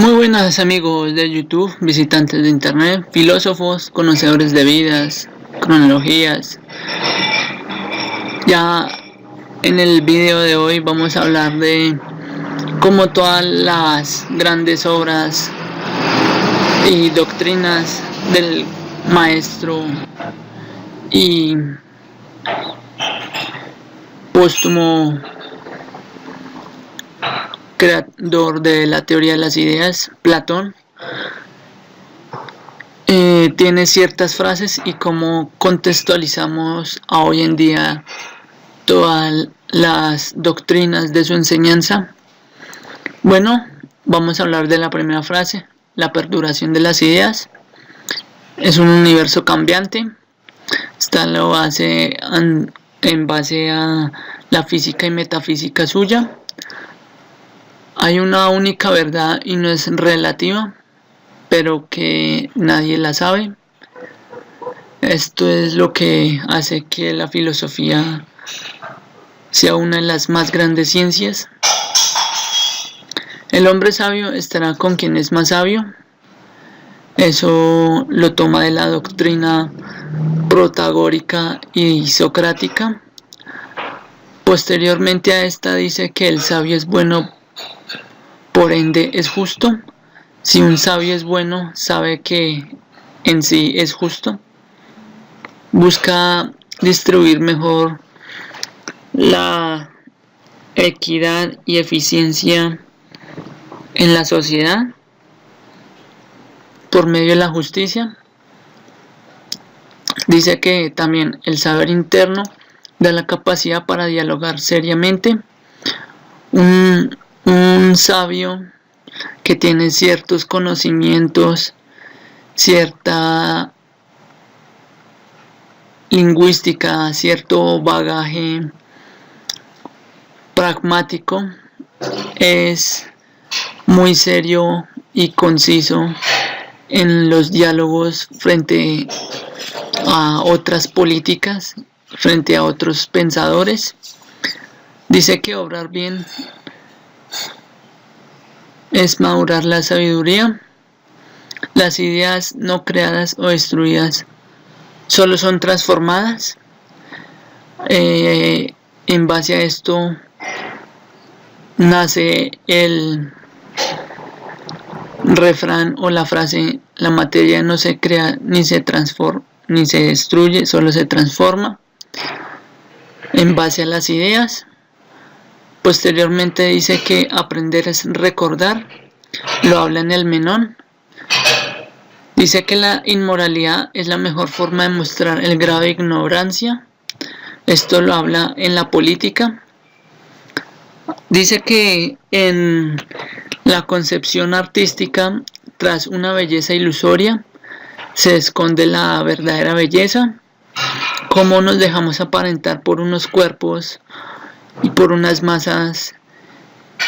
Muy buenas amigos de YouTube, visitantes de internet, filósofos, conocedores de vidas, cronologías. Ya en el video de hoy vamos a hablar de cómo todas las grandes obras y doctrinas del maestro y póstumo creador de la teoría de las ideas, Platón, tiene ciertas frases y cómo contextualizamos a hoy en día todas las doctrinas de su enseñanza. Bueno, vamos a hablar de la primera frase: la perduración de las ideas es un universo cambiante. Esta lo hace en base a la física y metafísica suya. Hay una única verdad y no es relativa, pero que nadie la sabe. Esto es lo que hace que la filosofía sea una de las más grandes ciencias. El hombre sabio estará con quien es más sabio. Eso lo toma de la doctrina protagórica y socrática. Posteriormente a esta dice que el sabio es bueno, por ende es justo. Si un sabio es bueno, sabe que en sí es justo. Busca distribuir mejor la equidad y eficiencia en la sociedad por medio de la justicia. Dice que también el saber interno da la capacidad para dialogar seriamente. Un sabio que tiene ciertos conocimientos, cierta lingüística, cierto bagaje pragmático, es muy serio y conciso en los diálogos frente a otras políticas, frente a otros pensadores. Dice que obrar bien es madurar la sabiduría. Las ideas no creadas o destruidas solo son transformadas. En base a esto nace el refrán o la frase: la materia no se crea ni se transforma ni se destruye, solo se transforma. En base a las ideas. Posteriormente dice que aprender es recordar. Lo habla en el Menón. Dice que la inmoralidad es la mejor forma de mostrar el grado de ignorancia. Esto lo habla en la política. Dice que en la concepción artística, tras una belleza ilusoria, se esconde la verdadera belleza. Cómo nos dejamos aparentar por unos cuerpos y por unas masas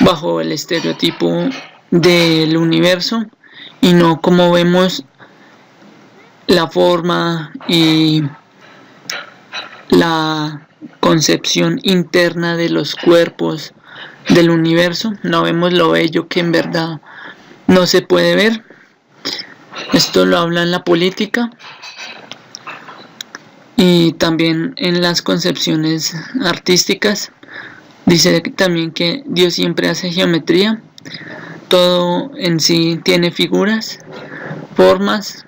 bajo el estereotipo del universo, y no como vemos la forma y la concepción interna de los cuerpos del universo. No vemos lo bello que en verdad no se puede ver. Esto lo habla en la política y también en las concepciones artísticas. Dice también que Dios siempre hace geometría. Todo en sí tiene figuras, formas,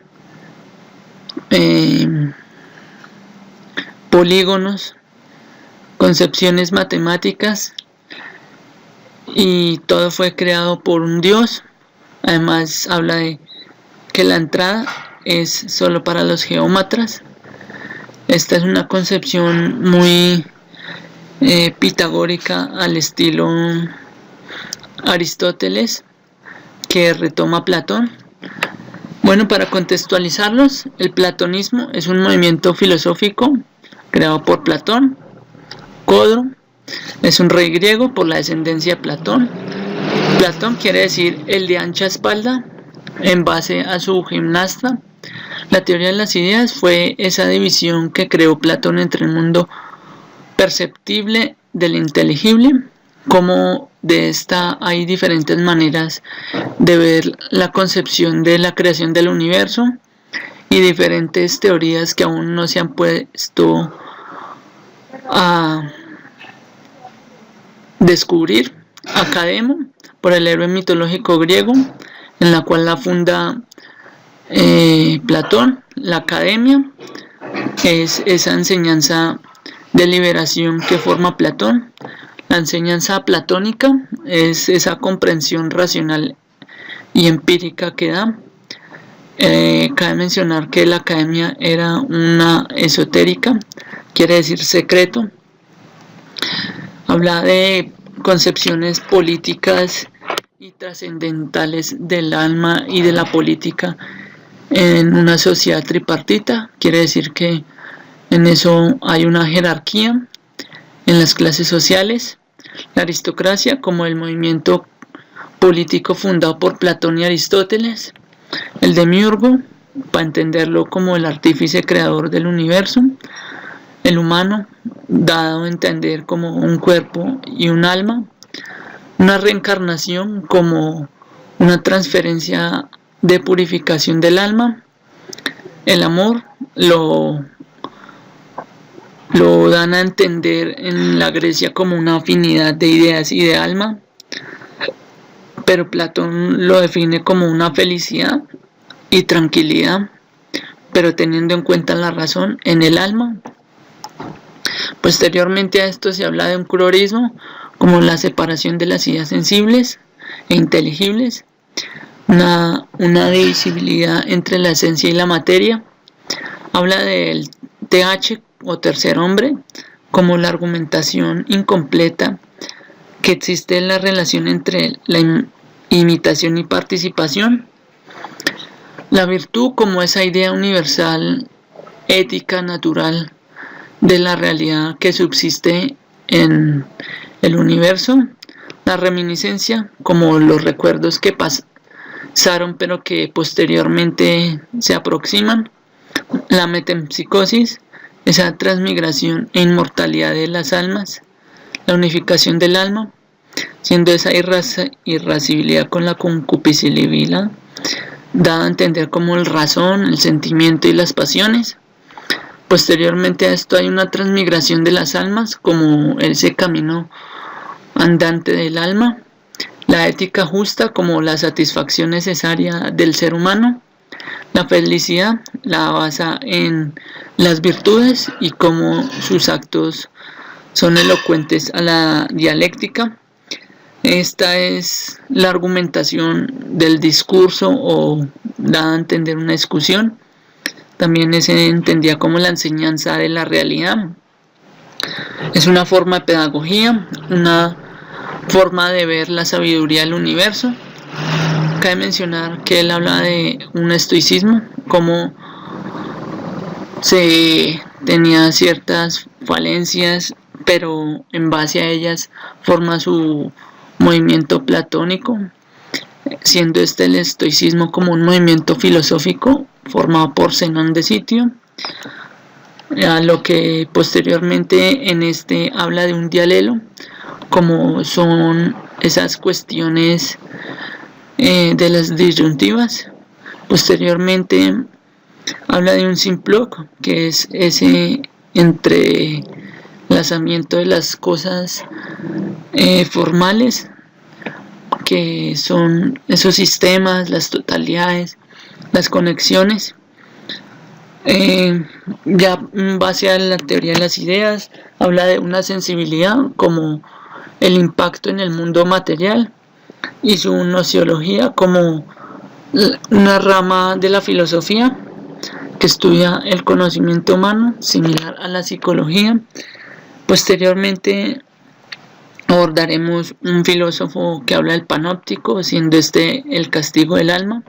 polígonos, concepciones matemáticas, y todo fue creado por un Dios. Además habla de que la entrada es solo para los geómatras. Esta es una concepción muy pitagórica al estilo Aristóteles, que retoma Platón. Bueno, para contextualizarlos, el platonismo es un movimiento filosófico creado por Platón. Codro es un rey griego por la descendencia de Platón. Platón quiere decir el de ancha espalda, en base a su gimnasta. La teoría de las ideas fue esa división que creó Platón entre el mundo perceptible del inteligible. Cómo de esta hay diferentes maneras de ver la concepción de la creación del universo y diferentes teorías que aún no se han puesto a descubrir. Academo, por el héroe mitológico griego, en la cual la funda Platón. La academia es esa enseñanza de liberación que forma Platón. La enseñanza platónica es esa comprensión racional y empírica que da. Cabe mencionar que la academia era una esotérica, quiere decir secreto. Habla de concepciones políticas y trascendentales del alma y de la política en una sociedad tripartita, quiere decir que en eso hay una jerarquía en las clases sociales. La aristocracia como el movimiento político fundado por Platón y Aristóteles. El demiurgo, para entenderlo como el artífice creador del universo. El humano, dado a entender como un cuerpo y un alma. Una reencarnación como una transferencia de purificación del alma. El amor lo dan a entender en la Grecia como una afinidad de ideas y de alma, pero Platón lo define como una felicidad y tranquilidad, pero teniendo en cuenta la razón en el alma. Posteriormente a esto se habla de un cruorismo como la separación de las ideas sensibles e inteligibles, una divisibilidad entre la esencia y la materia. Habla del TH o tercer hombre como la argumentación incompleta que existe en la relación entre la imitación y participación. La virtud como esa idea universal, ética, natural de la realidad que subsiste en el universo. La reminiscencia como los recuerdos que pasaron pero que posteriormente se aproximan. La metempsicosis, esa transmigración e inmortalidad de las almas. La unificación del alma, siendo esa irascibilidad con la concupiscibilidad, dada a entender como el razón, el sentimiento y las pasiones. Posteriormente a esto hay una transmigración de las almas como ese camino andante del alma. La ética justa como la satisfacción necesaria del ser humano. La felicidad la basa en las virtudes y cómo sus actos son elocuentes a la dialéctica. Esta es la argumentación del discurso o da a entender una discusión. También se entendía como la enseñanza de la realidad. Es una forma de pedagogía, una forma de ver la sabiduría del universo. Cabe mencionar que él habla de un estoicismo, como se tenía ciertas falencias, pero en base a ellas forma su movimiento platónico, siendo el estoicismo como un movimiento filosófico formado por Zenón de Sitio, a lo que posteriormente en habla de un dialelo, como son esas cuestiones de las disyuntivas. Posteriormente habla de un simploc, que es ese entrelazamiento de las cosas formales, que son esos sistemas, las totalidades, las conexiones. Ya en base a la teoría de las ideas, habla de una sensibilidad como el impacto en el mundo material, y su nociología como una rama de la filosofía que estudia el conocimiento humano, similar a la psicología. Posteriormente abordaremos un filósofo que habla del panóptico, siendo el castigo del alma.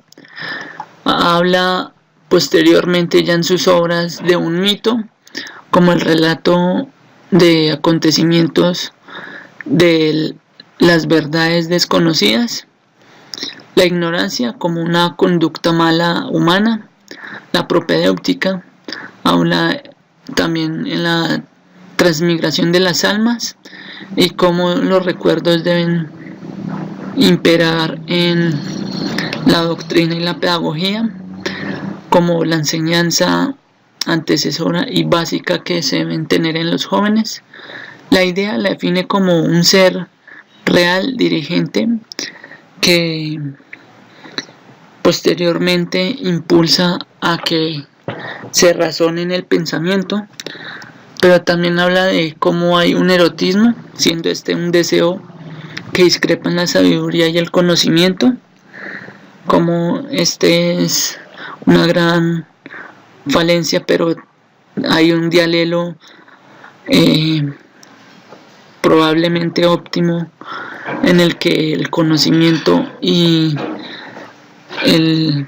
Habla posteriormente ya en sus obras de un mito, como el relato de acontecimientos de las verdades desconocidas. La ignorancia como una conducta mala humana. La propedéutica habla también en la transmigración de las almas y cómo los recuerdos deben imperar en la doctrina y la pedagogía, como la enseñanza antecesora y básica que se deben tener en los jóvenes. La idea la define como un ser real dirigente que posteriormente impulsa a que se razone en el pensamiento, pero también habla de cómo hay un erotismo, siendo este un deseo que discrepa en la sabiduría y el conocimiento, como este es una gran falencia, pero hay un dialelo probablemente óptimo en el que el conocimiento y el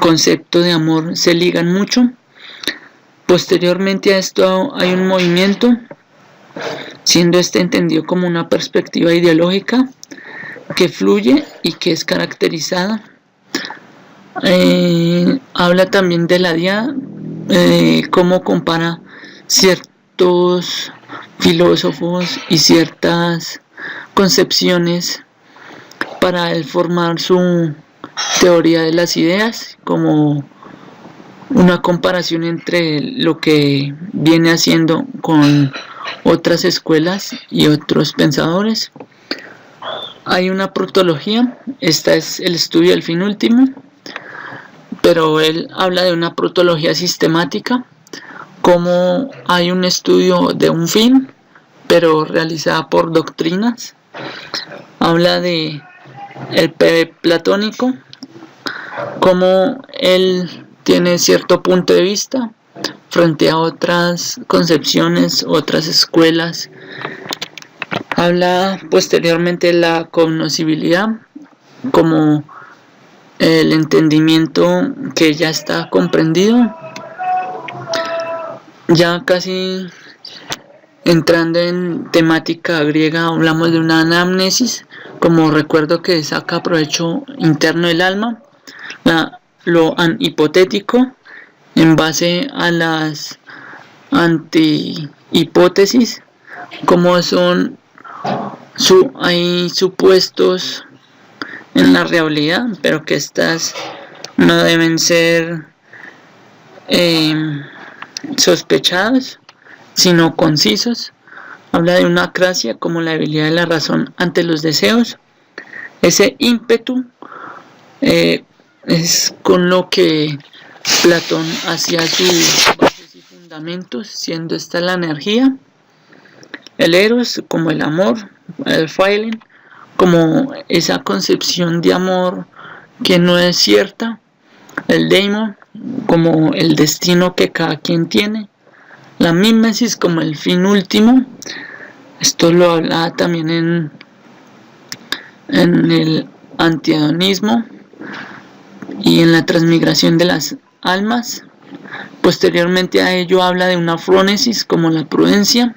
concepto de amor se ligan mucho. Posteriormente a esto hay un movimiento, siendo este entendido como una perspectiva ideológica que fluye y que es caracterizada. Habla también de la diada, cómo compara ciertos filósofos y ciertas concepciones para él formar su teoría de las ideas, como una comparación entre lo que viene haciendo con otras escuelas y otros pensadores. Hay una protología, esta es el estudio del fin último, pero él habla de una protología sistemática, como hay un estudio de un fin, pero realizada por doctrinas. Habla de el platónico, como él tiene cierto punto de vista frente a otras concepciones, otras escuelas. Habla posteriormente de la cognoscibilidad, como el entendimiento que ya está comprendido. Ya casi entrando en temática griega, hablamos de una anamnesis, como recuerdo que saca provecho interno del alma, lo hipotético en base a las antihipótesis, como son hay supuestos en la realidad, pero que estas no deben ser sospechados, sino concisos. Habla de una acrasia como la debilidad de la razón ante los deseos. Ese ímpetu es con lo que Platón hacía sus bases y fundamentos, siendo esta la energía, el eros como el amor, el philem como esa concepción de amor que no es cierta, el daimon como el destino que cada quien tiene, la mímesis como el fin último. Esto lo habla también en el antihedonismo y en la transmigración de las almas. Posteriormente a ello habla de una frónesis como la prudencia.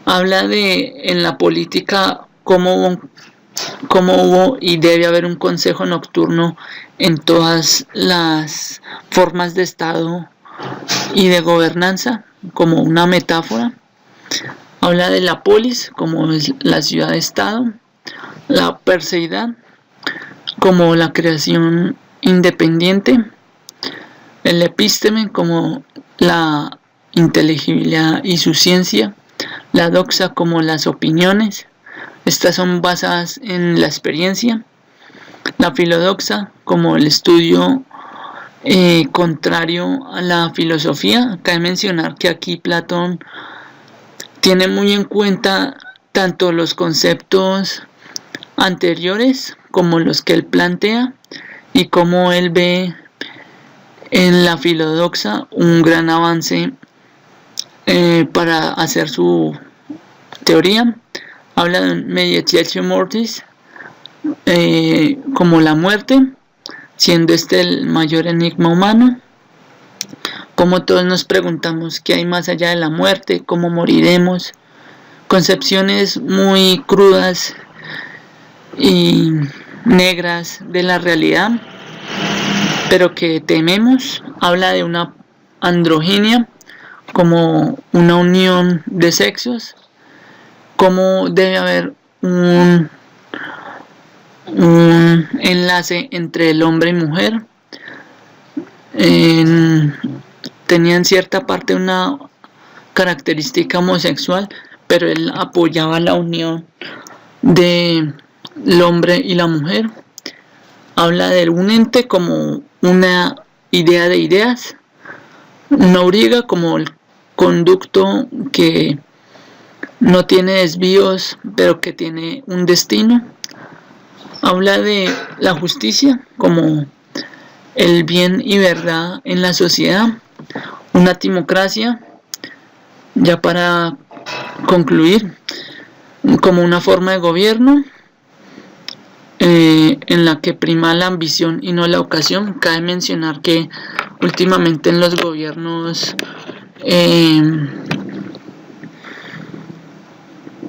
Habla de en la política cómo hubo y debe haber un consejo nocturno en todas las formas de Estado y de gobernanza, como una metáfora. Habla de la polis como es la ciudad-estado, la perseidad como la creación independiente, el epísteme como la inteligibilidad y su ciencia, la doxa como las opiniones, estas son basadas en la experiencia, la filodoxa como el estudio contrario a la filosofía. Cabe mencionar que aquí Platón tiene muy en cuenta tanto los conceptos anteriores como los que él plantea, y como él ve en la filodoxa un gran avance para hacer su teoría. Habla de meditatio mortis como la muerte, siendo este el mayor enigma humano. Como todos nos preguntamos qué hay más allá de la muerte, cómo moriremos, concepciones muy crudas y negras de la realidad, pero que tememos. Habla de una androginia como una unión de sexos, cómo debe haber un enlace entre el hombre y mujer. Tenían cierta parte una característica homosexual, pero él apoyaba la unión del hombre y la mujer. Habla de un ente como una idea de ideas, una auriga como el conducto que no tiene desvíos, pero que tiene un destino. Habla de la justicia como el bien y verdad en la sociedad, una timocracia, ya para concluir, como una forma de gobierno en la que prima la ambición y no la ocasión. Cabe mencionar que últimamente en los gobiernos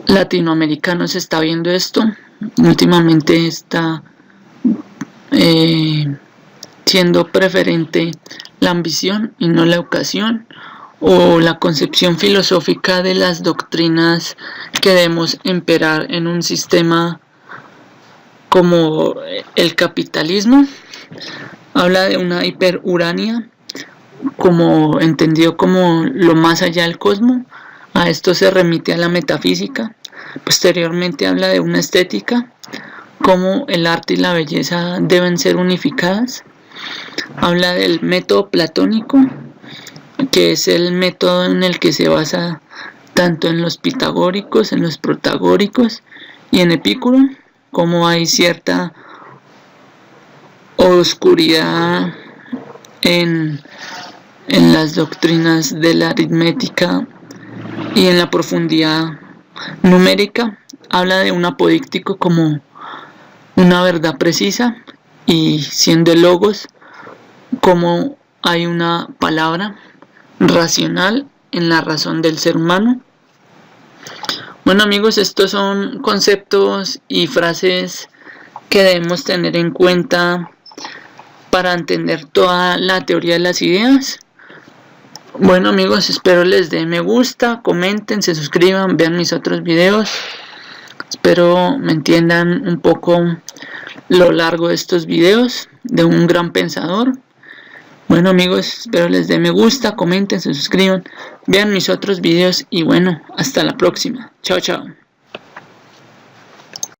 latinoamericanos se está viendo esto. Últimamente está siendo preferente la ambición y no la ocasión, o la concepción filosófica de las doctrinas que debemos imperar en un sistema como el capitalismo. Habla de una hiperurania como entendido como lo más allá del cosmos. A esto se remite a la metafísica. Posteriormente habla de una estética, cómo el arte y la belleza deben ser unificadas. Habla del método platónico, que es el método en el que se basa tanto en los pitagóricos, en los protagóricos y en Epicuro, como hay cierta oscuridad en las doctrinas de la aritmética y en la profundidad numérica. Habla de un apodíctico como una verdad precisa, y siendo el logos como hay una palabra racional en la razón del ser humano. Bueno amigos, estos son conceptos y frases que debemos tener en cuenta para entender toda la teoría de las ideas. Bueno amigos, espero les den me gusta, comenten, se suscriban, vean mis otros videos. Espero me entiendan un poco lo largo de estos videos de un gran pensador. Bueno amigos, espero les den me gusta, comenten, se suscriban, vean mis otros videos y bueno, hasta la próxima. Chao, chao.